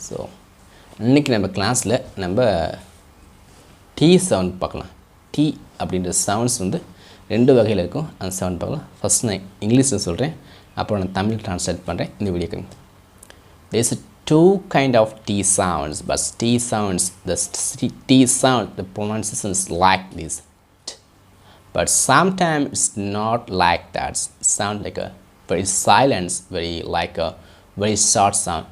So இன்றைக்கி நம்ம கிளாஸில் நம்ம டி சவுண்ட் பார்க்கலாம். டி அப்படின்ற சவுண்ட்ஸ் வந்து ரெண்டு வகையில் இருக்கும். அந்த சவுண்ட் பார்க்கலாம். ஃபஸ்ட் நான் இங்கிலீஷில் சொல்கிறேன், அப்புறம் நான் தமிழ் ட்ரான்ஸ்லேட் பண்ணுறேன் இந்த வீடியோக்கு. There is two kind of T sounds, but T sounds, the T sound, the pronunciation is like this. But sometimes it's not like that. It sounds like a very silent, very like a very short sound.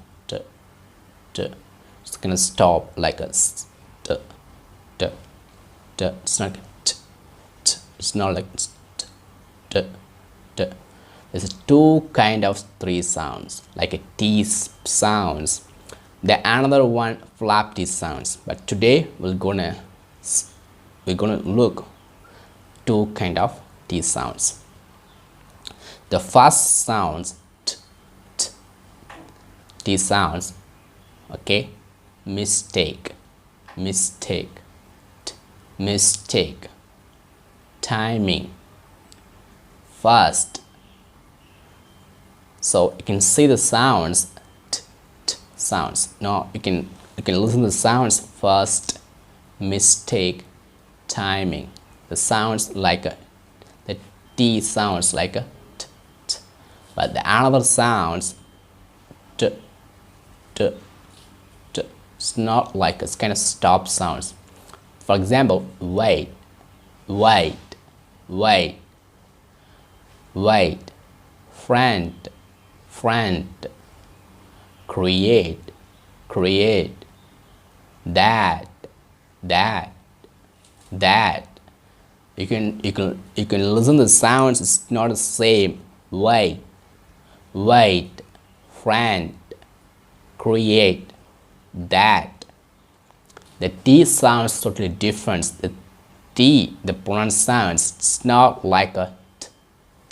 It's gonna stop like a it's not it's not like there's two kind of three sounds like a T sounds. The another one flap T sounds. But today we're gonna look two kind of T sounds. The first sounds T sounds, okay, mistake, timing, first. So you can see the sounds, sounds. Now you can listen to the sounds first, mistake, timing. The sounds like a, the T sounds like a t. But the another sounds t. It's not like it's kind of stop sounds. For example, wait, friend, create, that. You can listen to the sounds. It's not the same. Wait, friend, create, that. The T sounds totally different. The T, the pronounce sounds, it's not like a t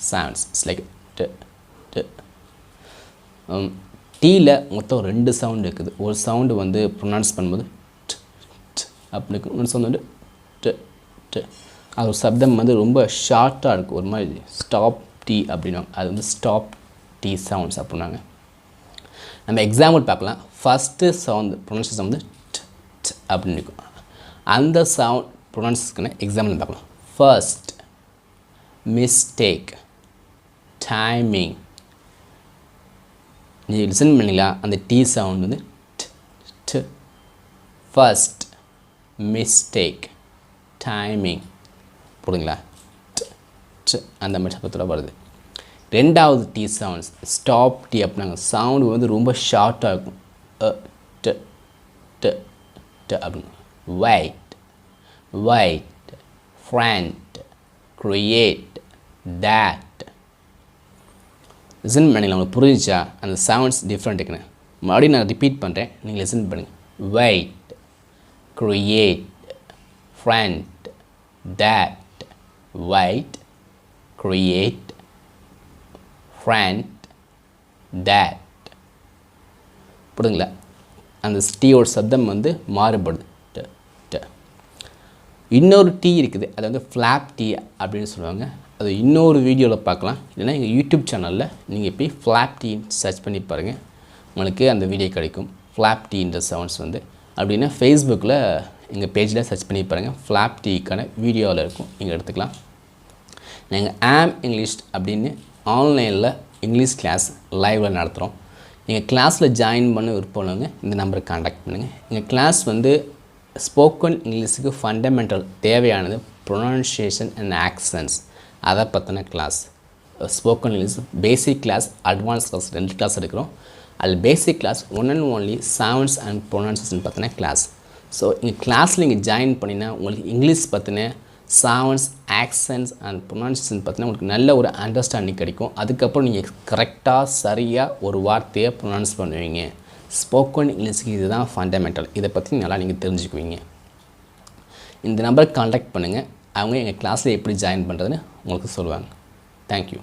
sounds. It's like t. T-ல மொத்தம் ரெண்டு sound இருக்குது. ஒரு sound வந்து pronounce பண்ணும்போது அப்படி இருக்கும். ஒரு sound வந்து அது ஒரு சப்தம் வந்து ரொம்ப ஷார்ட்டாக இருக்கும். ஒரு மாதிரி ஸ்டாப் டி அப்படின்னாங்க. அது வந்து ஸ்டாப் டி சவுண்ட்ஸ் அப்படின்னாங்க. நம்ம எக்ஸாம்பிள் பார்க்கலாம். ஃபஸ்ட்டு சவுண்ட் ப்ரொனன்சியேஷன் வந்து அப்படின்னு இருக்கும். அந்த சவுண்ட் ப்ரொனன்ஸுக்குன்னு எக்ஸாம்பிள் பார்க்கலாம். First, mistake, timing. நீங்கள் லிசன் பண்ணிங்களா? அந்த டி சவுண்ட் வந்து ஃபர்ஸ்ட், மிஸ்டேக், டைமிங். புரியுதுங்களா? அந்த மாதிரி சத்தத்தில் வருது. ரெண்டாவது டி சவுண்ட்ஸ் ஸ்டாப் டி அப்படின்னாங்க. சவுண்டு வந்து ரொம்ப ஷார்ட்டாக இருக்கும். அப்படின்னு wait, friend, create, that. Listen பண்ணிங்களா? உங்களுக்கு புரிஞ்சிச்சா? அந்த சவுண்ட்ஸ் டிஃப்ரெண்ட் இருக்குன்னு மறுபடியும் நான் ரிப்பீட் பண்ணுறேன், நீங்கள் லிசன் பண்ணுங்கள். Wait, create, friend, that. Wait, create, friend, that. புரியுதுங்களா? அந்த டீயோட சத்தம் வந்து மாறுபடுது. இன்னொரு டீ இருக்குது, அது வந்து ஃப்ளாப் டீ அப்படின்னு சொல்லுவாங்க. அது இன்னொரு வீடியோவில் பார்க்கலாம். இல்லைனா எங்கள் யூடியூப் சேனலில் நீங்கள் போய் ஃப்ளாப் டீ சர்ச் பண்ணி பாருங்கள், உங்களுக்கு அந்த வீடியோ கிடைக்கும். ஃப்ளாப் டீன்ற சவுண்ட்ஸ் வந்து அப்படின்னா ஃபேஸ்புக்கில் எங்கள் பேஜில் சர்ச் பண்ணி பாருங்கள். ஃப்ளாப் டீக்கான வீடியோவில் இருக்கும், நீங்கள் எடுத்துக்கலாம். நாங்கள் ஆம் இங்கிலீஷ் அப்படின்னு ஆன்லைனில் இங்கிலீஷ் கிளாஸ் லைவில் நடத்துகிறோம். நீங்கள் கிளாஸில் ஜாயின் பண்ண விருப்பம்ங்க இந்த நம்பருக்கு காண்டாக்ட் பண்ணுங்கள். எங்கள் கிளாஸ் வந்து ஸ்போக்கன் இங்கிலீஷுக்கு ஃபண்டமெண்டல் தேவையானது ப்ரொனன்சியேஷன் அண்ட் ஆக்சன்ஸ், அதை பற்றின class. Spoken English basic class, advance class, ரெண்டு கிளாஸ் எடுக்கிறோம். அதில் basic class one and only sounds and pronunciation பற்றின கிளாஸ். ஸோ இங்கே கிளாஸில் நீங்கள் ஜாயின் பண்ணினா உங்களுக்கு இங்கிலீஷ் பற்றின சவுண்ட்ஸ், ஆக்சன்ஸ் அண்ட் ப்ரொனன்சியேஷன் பற்றினா உங்களுக்கு நல்ல ஒரு அண்டர்ஸ்டாண்டிங் கிடைக்கும். அதுக்கப்புறம் நீங்கள் கரெக்டாக சரியாக ஒரு வார்த்தையை ப்ரொனவுன்ஸ் பண்ணுவீங்க. ஸ்போக்கன் இங்கிலீஷுக்கு இதுதான் ஃபண்டமெண்டல். இதை பற்றி நல்லா நீங்கள் தெரிஞ்சுக்குவீங்க. இந்த நம்பருக்கு காண்டாக்ட் பண்ணுங்கள். அவங்க எங்கள் கிளாஸில் எப்படி ஜாயின் பண்ணுறதுன்னு உங்களுக்கு சொல்லுவாங்க. தேங்க்யூ.